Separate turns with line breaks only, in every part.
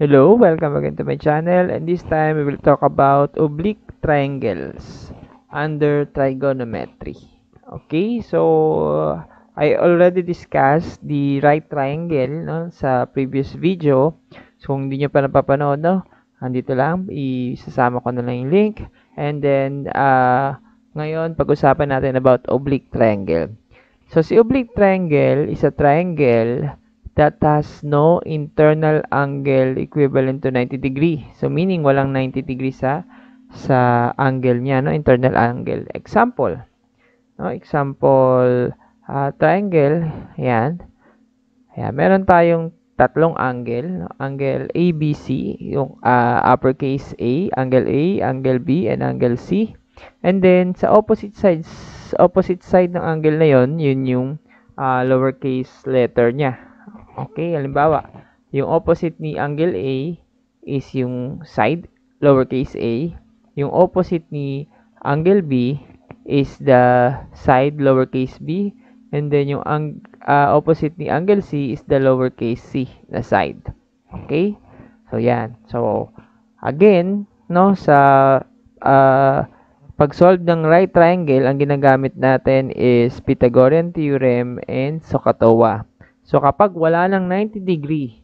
Hello, welcome again to my channel, and this time we will talk about oblique triangles under trigonometry. Okay, so I already discussed the right triangle no, sa previous video. So kung hindi nyo pa napapanood, no, andito lang, isasama ko na lang yung link. And then, ngayon, pag-usapan natin about oblique triangle. So si oblique triangle is a triangle that has no internal angle equivalent to 90 degree. So meaning walang 90 degree sa angle niya, no, internal angle. Example, no, example triangle, yan. Ayan, meron tayong tatlong angle, no? Angle ABC, yung uppercase A, angle B, and angle C. And then, sa opposite side ng angle na yon, yun yung lowercase letter niya. Okay, halimbawa, yung opposite ni angle A is yung side, lowercase a. Yung opposite ni angle B is the side, lowercase b. And then yung opposite ni angle C is the lowercase c, the side. Okay? So, yan. So, again, no, sa pag-solve ng right triangle, ang ginagamit natin is Pythagorean theorem and SOHCAHTOA. So, kapag wala ng 90 degree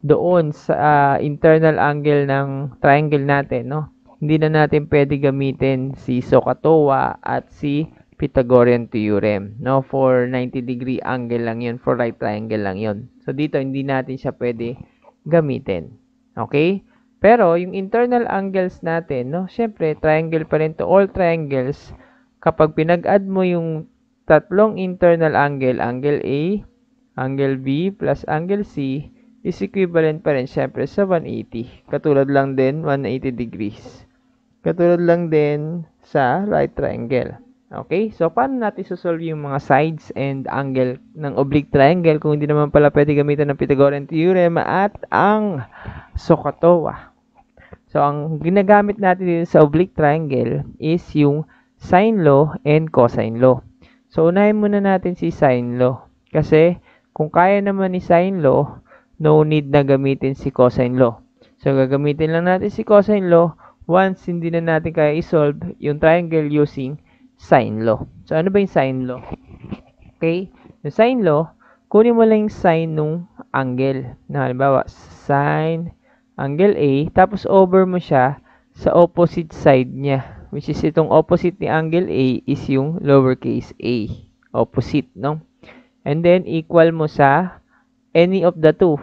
doon sa internal angle ng triangle natin, no, hindi na natin pwede gamitin si SOHCAHTOA at si Pythagorean theorem, no, for 90 degree angle lang yun, for right triangle lang yun. So, dito, hindi natin siya pwede gamitin. Okay? Pero, yung internal angles natin, no, syempre, triangle pa rin to all triangles. Kapag pinag-add mo yung tatlong internal angle, angle A, angle B, plus angle C, is equivalent pa rin syempre sa 180. Katulad lang din, 180 degrees. Katulad lang din sa right triangle. Okay? So, paano natin susolve yung mga sides and angle ng oblique triangle kung hindi naman pala pwede gamitan ng Pythagorean theorem at ang SOHCAHTOA? So, ang ginagamit natin dito sa oblique triangle is yung sine law and cosine law. So, unahin muna natin si sine law. Kasi, kung kaya naman ni sine law, no need na gamitin si cosine law. So, gagamitin lang natin si cosine law once hindi na natin kaya isolve yung triangle using sine law. So, ano ba yung sine law? Okay? Yung sine law, kunin mo lang yung sine nung angle. Na halimbawa, sine angle A, tapos over mo siya sa opposite side niya. Which is itong opposite ni angle A is yung lowercase a. Opposite, no? And then, equal mo sa any of the two.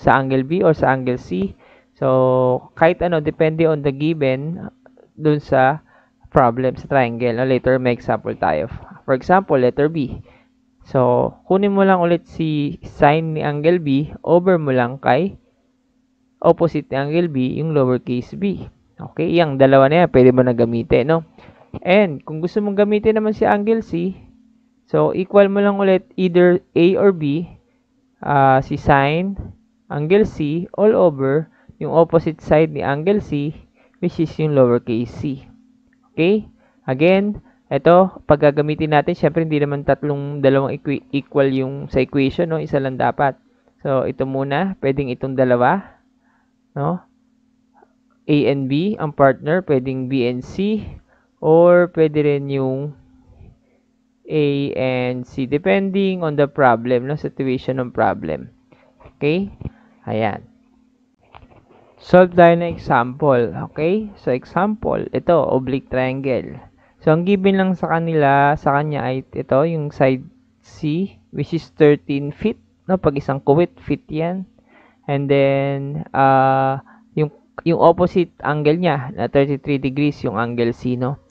Sa angle B or sa angle C. So, kahit ano, depende on the given dun sa problem sa triangle. Later, may example tayo. For example, letter B. So, kunin mo lang ulit si sine ni angle B, over mo lang kay opposite ni angle B, yung lowercase b. Okay, yung dalawa na yan, pwede mo na gamitin, no? And, kung gusto mong gamitin naman si angle C, so, equal mo lang ulit either A or B, si sine angle C all over yung opposite side ni angle C, which is yung lowercase c. Okay? Again, ito, pag gagamitin natin, syempre hindi naman dalawang equal yung sa equation, no? Isa lang dapat. So, ito muna, pwedeng itong dalawa, no? A and B, ang partner, pwedeng B and C, or pwede rin yung A and C, depending on the problem, no? Situation ng problem. Okay? Ayan. Solve tayo ng example. Okay? So, example, ito, oblique triangle. So, ang given lang sa kanya ay ito, yung side C, which is 13 feet. No? Pag isang kuwit, feet yan. And then, yung opposite angle niya, na 33 degrees, yung angle C, no?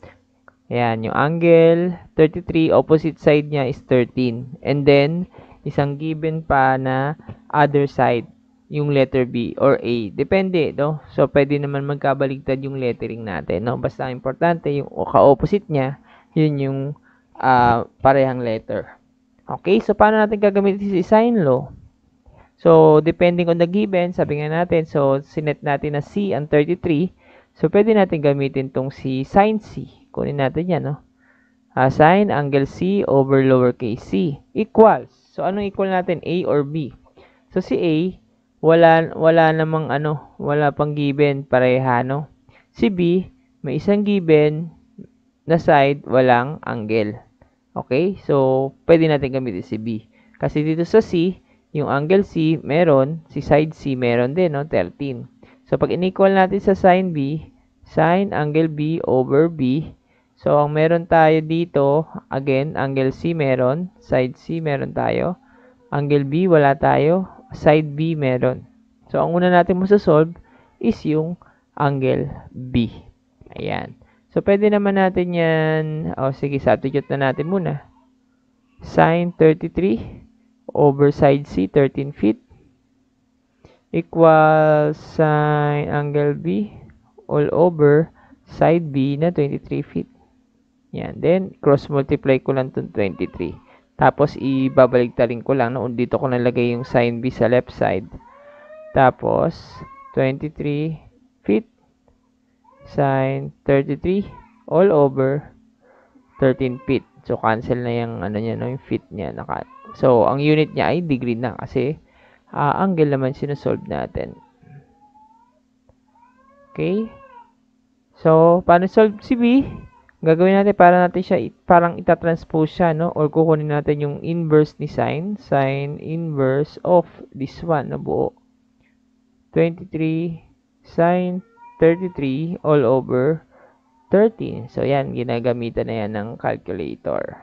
Ayan, yung angle, 33, opposite side niya is 13. And then, isang given pa na other side, yung letter B or A. Depende, no? So, pwede naman magkabaligtad yung lettering natin, no? Basta importante, yung ka-opposite niya, yun yung parehang letter. Okay, so paano natin gagamitin si sine law? So, depending on the given, sabi nga natin, so, sinet natin na C ang 33. So, pwede natin gamitin tong si sine C. Kunin natin yan, no? Sine angle C over lowercase c equals. So, anong equal natin? A or B? So, si A, wala namang wala pang given, pareha, no? Si B, may isang given na side, walang angle. Okay? So, pwede natin gamitin si B. Kasi dito sa C, yung angle C, meron. Si side C, meron din, no? 13. So, pag in-equal natin sa sine B, sine angle B over B. So, ang meron tayo dito, again, angle C meron. Side C meron tayo. Angle B, wala tayo. Side B, meron. So, ang una natin masasolve is yung angle B. Ayan. So, pwede naman natin yan, sige, substitute na natin muna. Sine 33 over side C, 13 feet, equals sine angle B all over side B na 23 feet. Yan. Then, cross-multiply ko lang itong 23. Tapos, ibabaligtarin ko lang. No? Dito ko nalagay yung sine B sa left side. Tapos, 23 feet sine 33 all over 13 feet. So, cancel na yung, niya, no, yung feet niya. So, ang unit niya ay degree na kasi angle naman sinusolve natin. Okay? So, paano solve si B? Gagawin natin para natin siya, parang itatranspose siya, no? Or kukunin natin yung inverse ni sine. Sine inverse of this one, no, buo. 23 sine 33 all over 13. So, yan. Ginagamitan na yan ng calculator.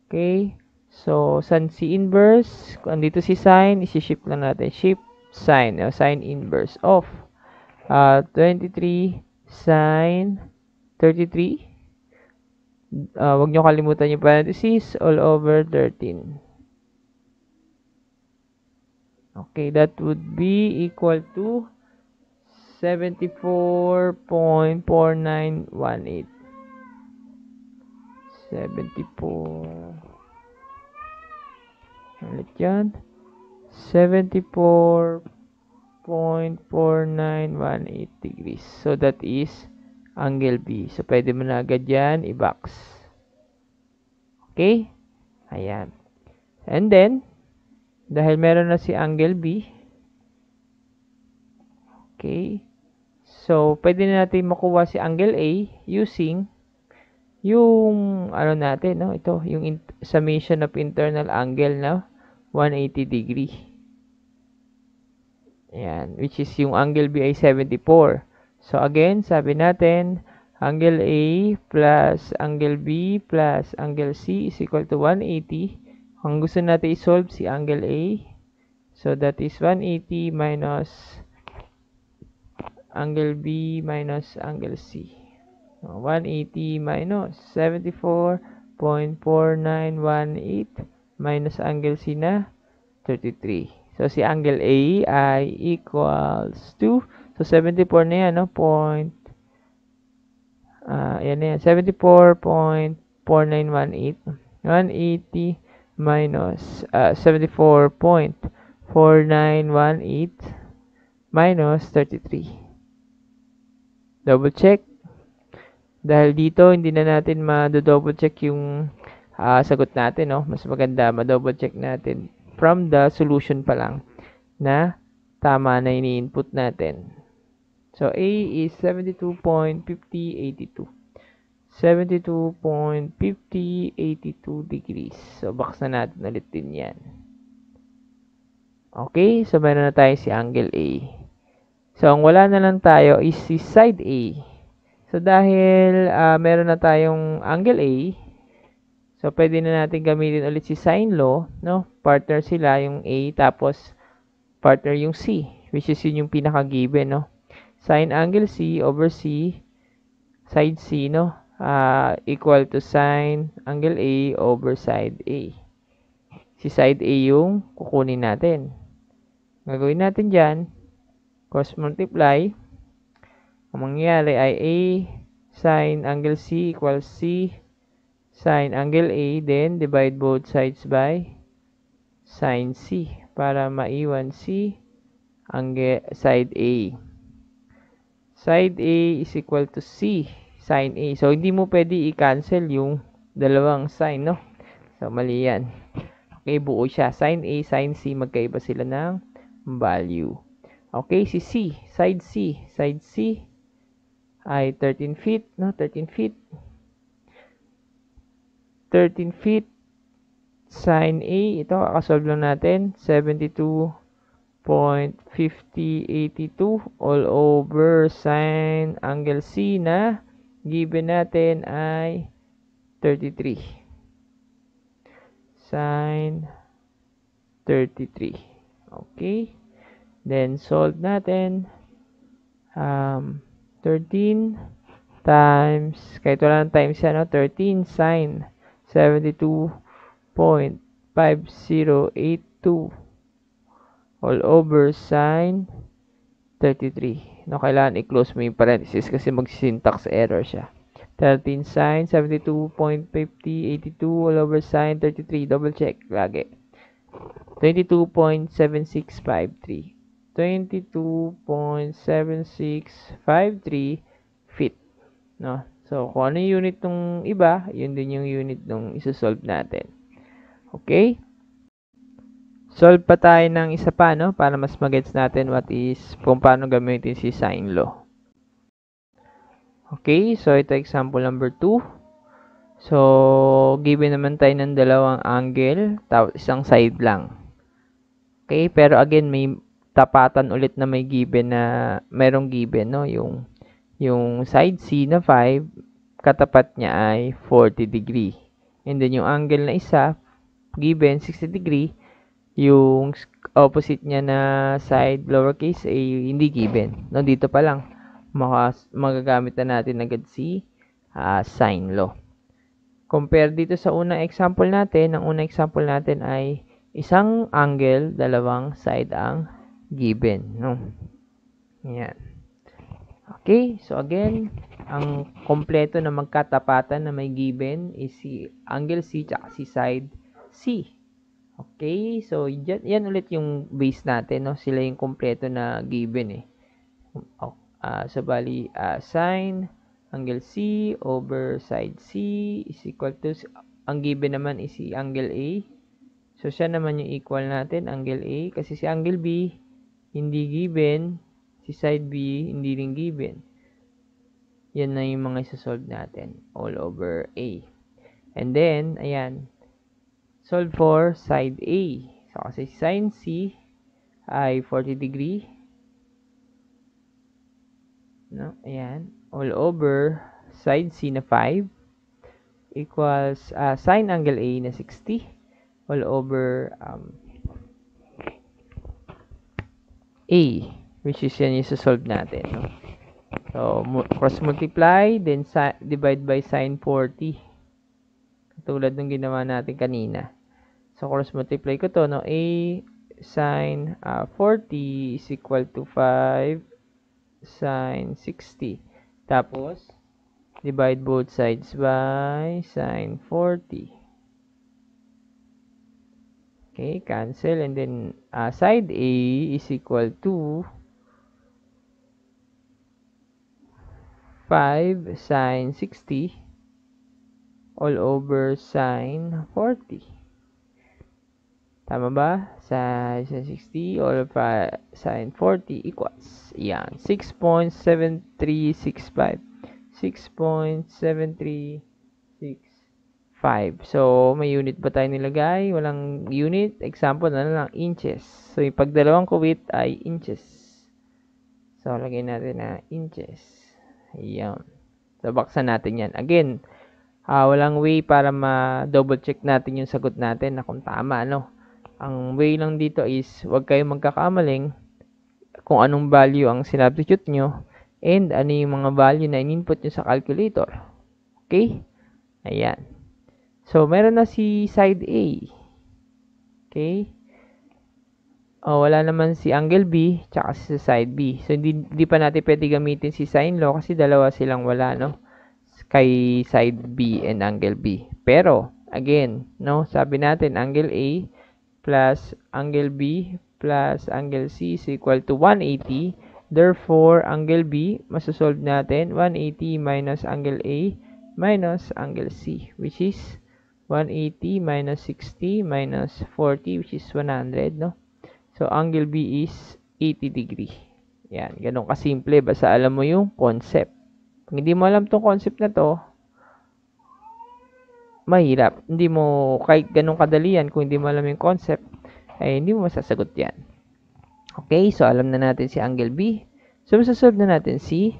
Okay. So, sine si inverse. Kung andito si sine, isi-shift lang natin. Shift sine. Sine inverse of 23 sine 33. Huwag nyo kalimutan yung parentheses. All over 13. Okay, that would be equal to 74.4918. 74. Ulit yan. 74.4918 degrees. So, that is angle B. So, pwede mo na agad yan i-box. Okay? Ayan. And then, dahil meron na si angle B, okay, so, pwede na natin makuha si angle A using yung, natin, no? Ito, yung summation of internal angle na 180 degree. Ayan, which is yung angle B ay 74. So, again, sabi natin, angle A plus angle B plus angle C is equal to 180. Ang gusto natin i-solve si angle A. So, that is 180 minus angle B minus angle C. 180 minus 74.4918 minus angle C na 33. So, si angle A ay equals to, so 74 na yan, no? Yan na yan, 74.4918. 180 minus 74.4918 minus 33. Double check. Dahil dito, hindi na natin ma-double check yung sagot natin, no? Mas maganda, ma-double check natin from the solution pa lang na tama na ini-input natin. So, A is 72.5082. 72.5082 degrees. So, box na natin ulit din yan. Okay, so meron na tayo si angle A. So, ang wala na lang tayo is si side A. So, dahil meron na tayong angle A, so, pwede na natin gamitin ulit si sine law, no? Partner sila, yung A, tapos partner yung C, which is yun yung pinaka-given, no? Sine angle C over C, side C, no? Equal to sine angle A over side A. Si side A yung kukunin natin. Gagawin natin dyan, cross multiply. Ang mangyayari ay A sine angle C equals C sine angle A, then divide both sides by sine C para maiwan si side A. Side A is equal to C sine A. So, hindi mo pwede i-cancel yung dalawang sine, no? So, mali yan. Okay, buo siya. Sine A, sine C, magkaiba sila ng value. Okay, si C, side C. Side C ay 13 feet, no? 13 feet. 13 feet. Sin A, ito, kakasolve lang natin. 72.5082 all over sin angle C na given natin ay 33. Sin 33. Okay. Then, solve natin. 13 times, kahit wala ng times yan, no? 13 sin 72.5082 all over sin 33. No, kailangan i-close mo yung parenthesis kasi mag-syntax error siya. 13 sin 72.5082 all over sin 33. Double check lagi. 22.7653. 22.7653 feet. No? So, kung ano yung unit ng iba, yun din yung unit ng isa-solve natin. Okay? Solve pa tayo ng isa pa, no? Para mas magets natin kung paano gamitin si sine law. Okay, so ito example number 2. So, given naman tayo ng dalawang angle, tapos isang side lang. Okay, pero again, may tapatan ulit na may given na, merong given, no? Yung side C na 5, katapat niya ay 40 degree. And then, yung angle na isa, given 60 degree, yung opposite niya na side lowercase a hindi given. No, dito pa lang magagamit na natin agad si sine law. Compare dito sa unang example natin, ang unang example natin ay isang angle, dalawang side ang given, no? Yan. Okay, so again, ang kompleto na magkatapatan na may given is si angle C at si side C. Okay, so yan ulit yung base natin, no? Sila yung kompleto na given eh. So bali, sine angle C over side C is equal to, ang given naman is si angle A. So siya naman yung equal natin, angle A, kasi si angle B hindi given, si side B hindi rin given. Yan na yung mga isa-solve natin, all over A. And then, ayan, solve for side A. So, kasi sin C ay 40 degree. No? Ayan. All over side C na 5 equals sin angle A na 60 all over A, which is yan yung solve natin. No? So, cross multiply, then divide by sin 40. Katulad ng ginawa natin kanina. So, cross multiply ko to, no? A sin 40 is equal to 5 sin 60. Tapos, divide both sides by sin 40. Okay, cancel. And then, side A is equal to 5 sin 60 all over sin 40. Tama ba? Sin 60 all over sin 40 equals, yan, 6.7365. 6.7365. So, may unit ba tayo nilagay? Walang unit. Example na lang, inches. So, yung pagdalawang kuwit ay inches. So, lagay natin na inches. Ayan. So, baksan natin yan. Again, walang way para ma-double check natin yung sagot natin na kung tama, no? Ang way lang dito is, huwag kayong magkakamaling kung anong value ang sinubstitute nyo and ano yung mga value na in-input nyo sa calculator. Okay? Ayan. So, meron na si side A. Okay? Wala naman si angle B tsaka si side B. So, hindi pa natin pwede gamitin si sine law kasi dalawa silang wala, no? Kay side B and angle B. Pero, again, no? Sabi natin, angle A plus angle B plus angle C is equal to 180. Therefore, angle B, masasolve natin, 180 minus angle A minus angle C, which is 180 minus 60 minus 40, which is 100, no? So, angle B is 80 degree. Yan, ganun kasimple. Basta alam mo yung concept. Kung hindi mo alam tong concept na to, mahirap. Hindi mo, kahit ganun kadali yan, kung hindi mo alam yung concept, ay hindi mo masasagot yan. Okay, so alam na natin si angle B. So, masasolve na natin si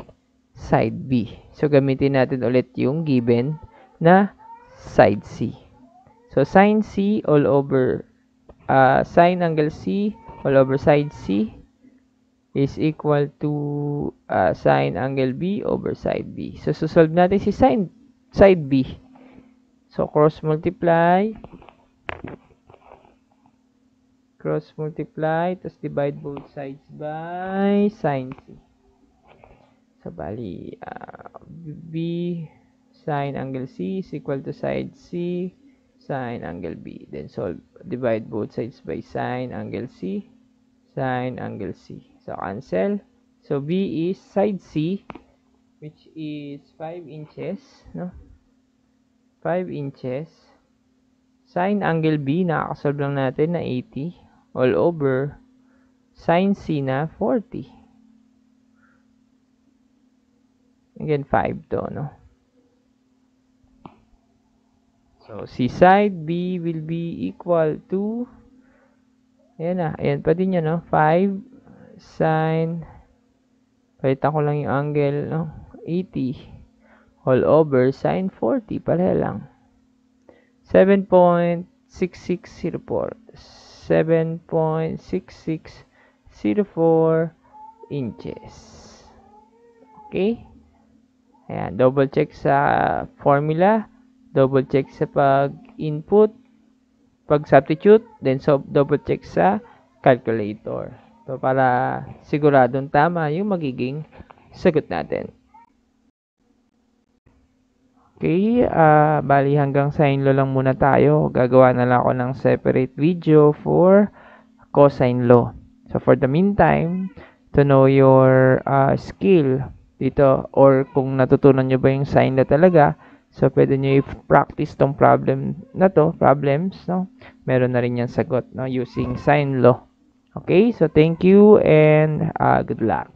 side B. So, gamitin natin ulit yung given na side C. So, sin C all over, sin angle C all over side C is equal to sin angle B over side B. So, susolve natin si side B. So, cross multiply, tapos divide both sides by sin C. So, bali, B sin angle C is equal to side C sin angle B. Then, solve, divide both sides by sin angle C, sin angle C. So, cancel. So, B is side C, which is 5 inches, no? 5 inches. Sin angle B, nakakasolve lang natin na 80 all over sin C na 40. Again, 5 to, no? So, si side B will be equal to, ayan na, ayan pa din yan, no? 5 sin, palitan ko lang yung angle, no? 80 all over sin 40, pareha lang. 7.6604. 7.6604 inches. Okay? Ayan, double check sa formula, double check sa pag-input, pag-substitute, then double check sa calculator. So, para siguradong tama yung magiging sagot natin. Okay, bali hanggang sine law lang muna tayo. Gagawa na lang ako ng separate video for cosine law. So, for the meantime, to know your skill dito, or kung natutunan nyo ba yung sine law talaga, so pwede nyo i-practice tong problems, no? Meron na rin yan sagot, no? Using sine law. Okay, so thank you and good luck.